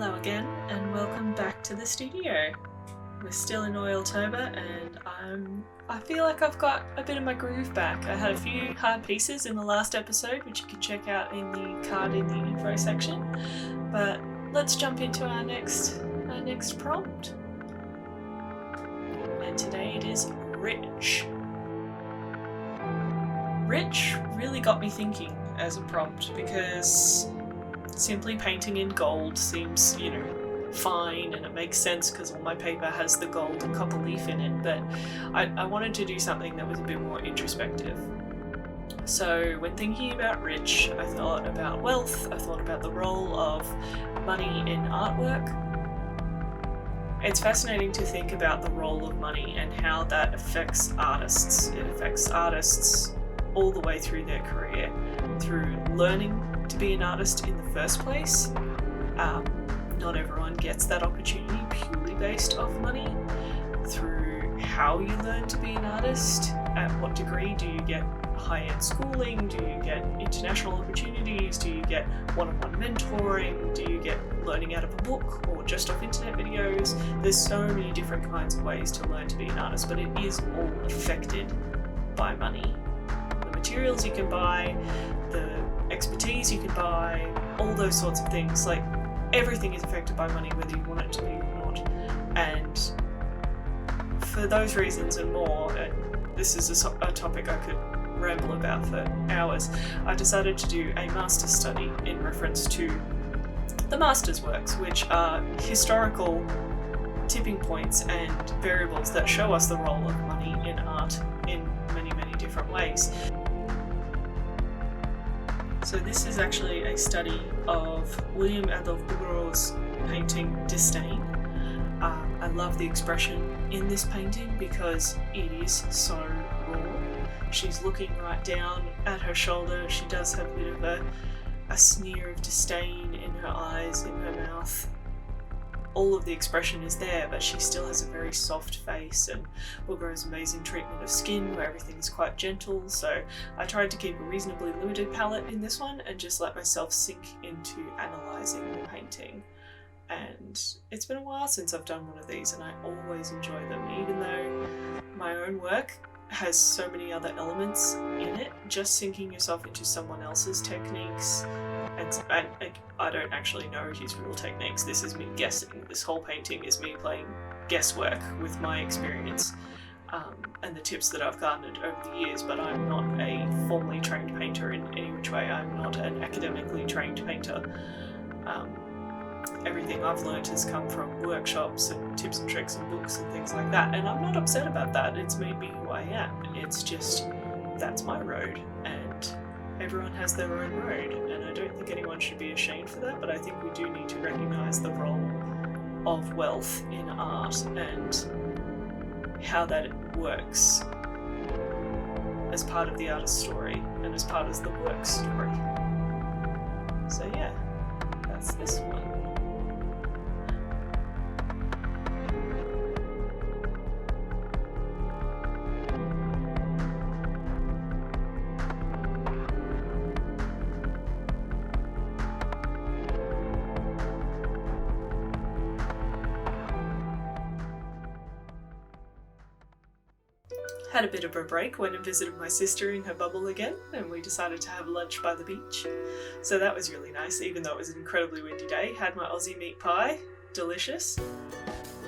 Hello again and welcome back to the studio. We're still in Oiltober and I feel like I've got a bit of my groove back. I had a few hard pieces in the last episode which you can check out in the card in the info section, but let's jump into our next prompt. And today it is rich. Rich really got me thinking as a prompt because simply painting in gold seems, fine, and it makes sense because all my paper has the gold and copper leaf in it, but I wanted to do something that was a bit more introspective. So when thinking about rich, I thought about wealth, I thought about the role of money in artwork. It's fascinating to think about the role of money and how that affects artists. It affects artists all the way through their career, through learning to be an artist in the first place. Not everyone gets that opportunity purely based off money. Through how you learn to be an artist, at what degree do you get high-end schooling, do you get international opportunities, do you get one-on-one mentoring, do you get learning out of a book or just off internet videos. There's so many different kinds of ways to learn to be an artist, but it is all affected by money. The materials you can buy, the expertise you can buy, all those sorts of things, like everything is affected by money whether you want it to be or not. And for those reasons and more, and this is a topic I could ramble about for hours, I decided to do a master's study in reference to the master's works, which are historical tipping points and variables that show us the role of money in art in many, many different ways. So this is actually a study of William-Adolphe's painting Disdain. I love the expression in this painting because it is so raw. She's looking right down at her shoulder. She does have a bit of a sneer of disdain in her eyes, in her mouth. All of the expression is there, but she still has a very soft face, and Wilbur's amazing treatment of skin where everything is quite gentle. So I tried to keep a reasonably limited palette in this one and just let myself sink into analysing the painting. And it's been a while since I've done one of these, and I always enjoy them, even though my own work has so many other elements in it. Just sinking yourself into someone else's techniques, and I don't actually know his real techniques. This is me guessing. This whole painting is me playing guesswork with my experience and the tips that I've garnered over the years, but I'm not a formally trained painter in any which way. I'm not an academically trained painter. Everything I've learned has come from workshops and tips and tricks and books and things like that, and I'm not upset about that. It's made me who I am. It's just, that's my road, and everyone has their own road, and I don't think anyone should be ashamed for that, but I think we do need to recognise the role of wealth in art and how that works as part of the artist's story and as part of the work's story. So yeah, that's this one. Had a bit of a break, went and visited my sister in her bubble again, and we decided to have lunch by the beach. So that was really nice, even though it was an incredibly windy day. Had my Aussie meat pie, delicious.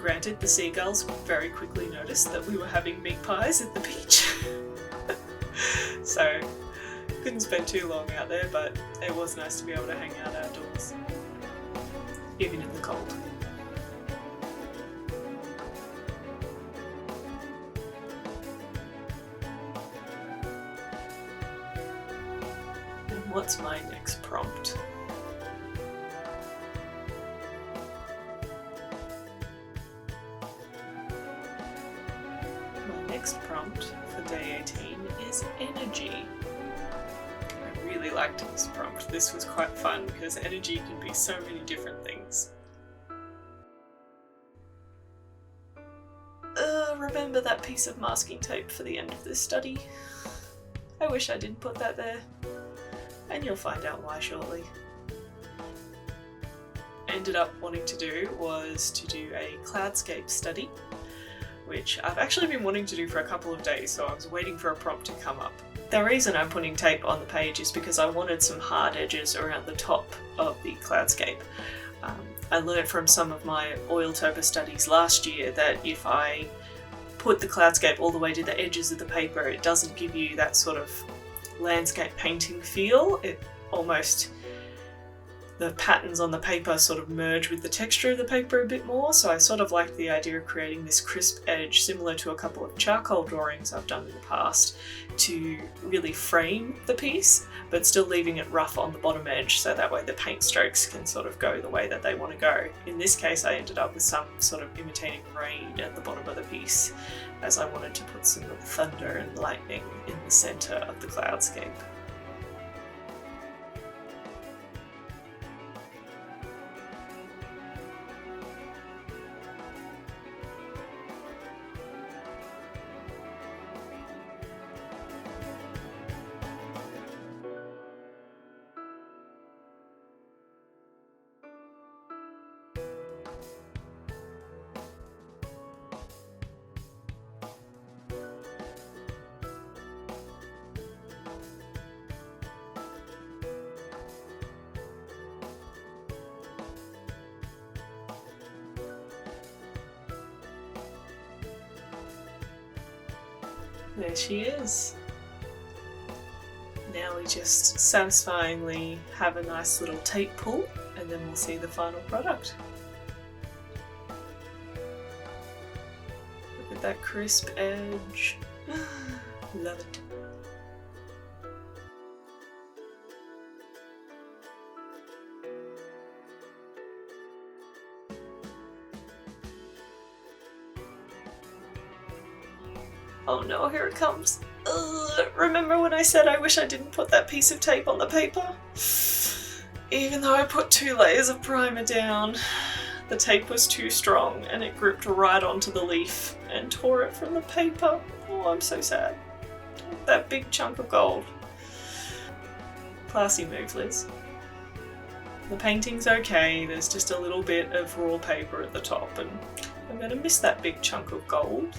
Granted, the seagulls very quickly noticed that we were having meat pies at the beach. So couldn't spend too long out there, but it was nice to be able to hang out outdoors, even in the cold. What's my next prompt? My next prompt for day 18 is energy. I really liked this prompt. This was quite fun because energy can be so many different things. Remember that piece of masking tape for the end of this study? I wish I didn't put that there. And you'll find out why shortly. ended up wanting to do was to do a cloudscape study, which I've actually been wanting to do for a couple of days, so I was waiting for a prompt to come up. The reason I'm putting tape on the page is because I wanted some hard edges around the top of the cloudscape. I learned from some of my Oiltober studies last year that if I put the cloudscape all the way to the edges of the paper, it doesn't give you that sort of landscape painting feel. It almost, the patterns on the paper sort of merge with the texture of the paper a bit more, so I sort of like the idea of creating this crisp edge similar to a couple of charcoal drawings I've done in the past to really frame the piece, but still leaving it rough on the bottom edge so that way the paint strokes can sort of go the way that they want to go. In this case I ended up with some sort of imitating rain at the bottom of the piece, as I wanted to put some thunder and lightning in the centre of the cloudscape. There she is. Now we just satisfyingly have a nice little tape pull and then we'll see the final product. Look at that crisp edge. Love it. Oh no, here it comes. Remember when I said I wish I didn't put that piece of tape on the paper? Even though I put 2 layers of primer down, the tape was too strong and it gripped right onto the leaf and tore it from the paper. Oh, I'm so sad. That big chunk of gold. Classy move, Liz. The painting's okay, there's just a little bit of raw paper at the top and I'm gonna miss that big chunk of gold.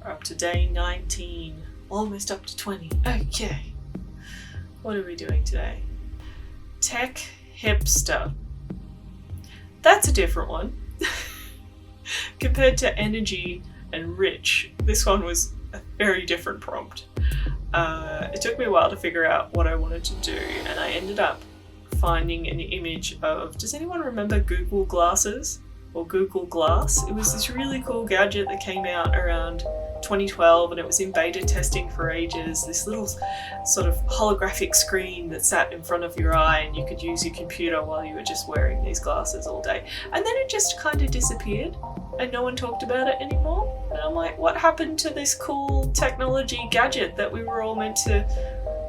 We're up to day 19, almost up to 20. Okay, what are we doing today? Tech Hipster. That's a different one. Compared to energy and rich, this one was a very different prompt. It took me a while to figure out what I wanted to do, and I ended up finding an image of, does anyone remember Google Glasses or Google Glass? It was this really cool gadget that came out around 2012 and it was in beta testing for ages. This little sort of holographic screen that sat in front of your eye and you could use your computer while you were just wearing these glasses all day. And then it just kind of disappeared and no one talked about it anymore. And I'm like, what happened to this cool technology gadget that we were all meant to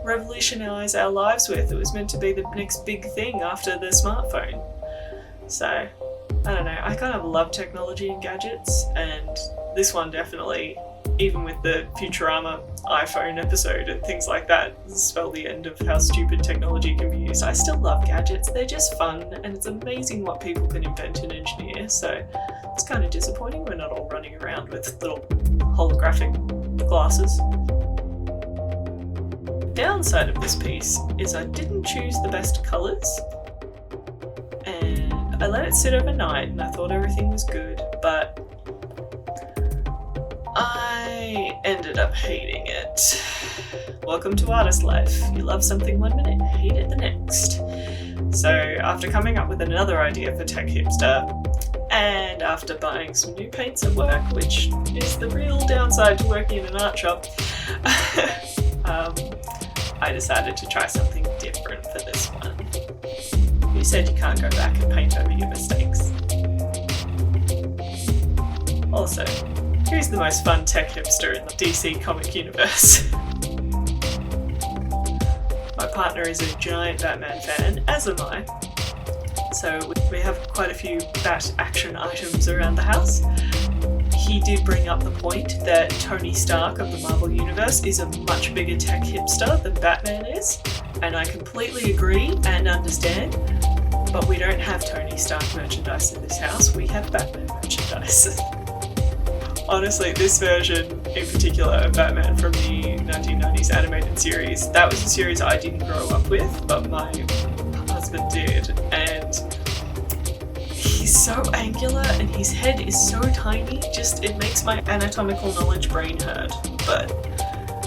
revolutionize our lives with? It was meant to be the next big thing after the smartphone. So, I don't know, I kind of love technology and gadgets, and this one definitely, even with the Futurama iPhone episode and things like that, spell the end of how stupid technology can be used. I still love gadgets, they're just fun, and it's amazing what people can invent and engineer, so it's kind of disappointing we're not all running around with little holographic glasses. The downside of this piece is I didn't choose the best colours, and I let it sit overnight and I thought everything was good, but I ended up hating it. Welcome to artist life. You love something one minute, hate it the next. So after coming up with another idea for Tech Hipster, and after buying some new paints at work, which is the real downside to working in an art shop, I decided to try something different for this one. You said you can't go back and paint over your mistakes. Also, who's the most fun tech hipster in the DC comic universe? My partner is a giant Batman fan, as am I. So we have quite a few Bat action items around the house. he did bring up the point that Tony Stark of the Marvel Universe is a much bigger tech hipster than Batman is, and I completely agree and understand, but we don't have Tony Stark merchandise in this house, we have Batman merchandise. Honestly, this version in particular of Batman from the 1990s animated series, that was a series I didn't grow up with, but my husband did, and he's so angular and his head is so tiny, just it makes my anatomical knowledge brain hurt. But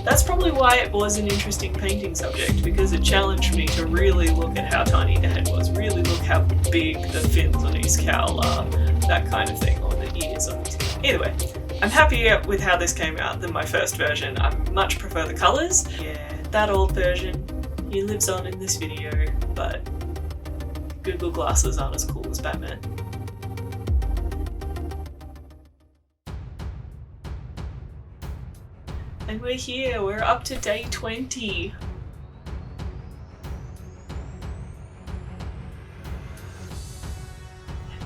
that's probably why it was an interesting painting subject, because it challenged me to really look at how tiny the head was, really look how big the fins on his cowl are, that kind of thing, or the ears on his cowl. Either way, I'm happier with how this came out than my first version. I much prefer the colours. Yeah, that old version, he lives on in this video, but Google glasses aren't as cool as Batman. And we're here, we're up to day 20.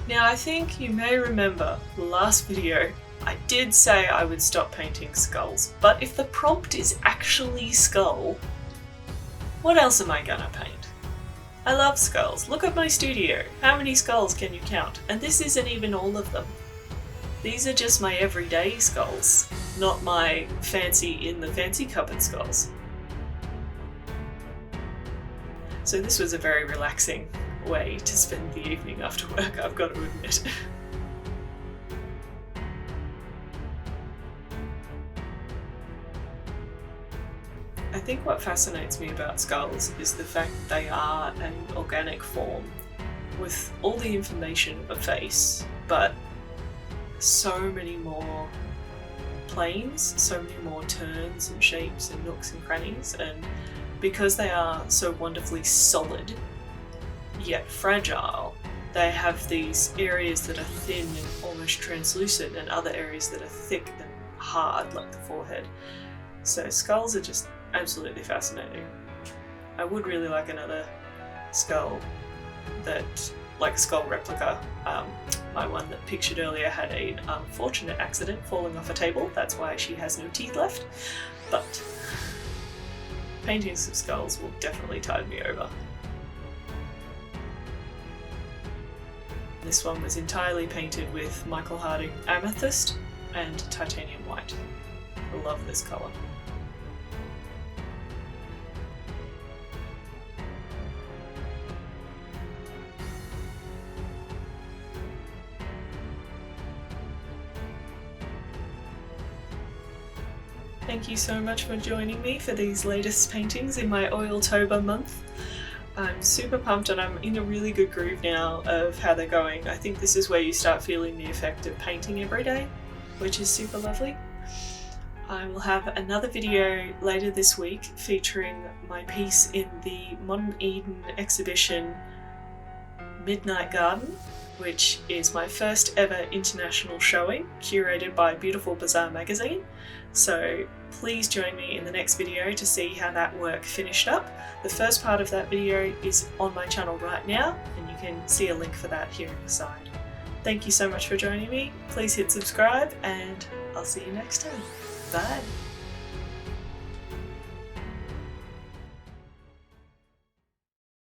Now I think you may remember the last video I did say I would stop painting skulls, but if the prompt is actually skull, what else am I gonna paint? I love skulls. Look at my studio. How many skulls can you count? And this isn't even all of them. These are just my everyday skulls, not my fancy in the fancy cupboard skulls. So this was a very relaxing way to spend the evening after work, I've got to admit. I think what fascinates me about skulls is the fact that they are an organic form with all the information of a face, but so many more planes, so many more turns and shapes and nooks and crannies, and because they are so wonderfully solid yet fragile, they have these areas that are thin and almost translucent and other areas that are thick and hard like the forehead. So skulls are just absolutely fascinating. I would really like another skull that, like a skull replica. My one that pictured earlier had an unfortunate accident falling off a table, that's why she has no teeth left, but paintings of skulls will definitely tide me over. This one was entirely painted with Michael Harding Amethyst and Titanium White. I love this colour. Thank you so much for joining me for these latest paintings in my Oiltober month. I'm super pumped and I'm in a really good groove now of how they're going. I think this is where you start feeling the effect of painting every day, which is super lovely. I will have another video later this week featuring my piece in the Modern Eden exhibition Midnight Garden, which is my first ever international showing, curated by Beautiful Bazaar magazine. So please join me in the next video to see how that work finished up. The first part of that video is on my channel right now, and you can see a link for that here on the side. Thank you so much for joining me. Please hit subscribe, and I'll see you next time. Bye.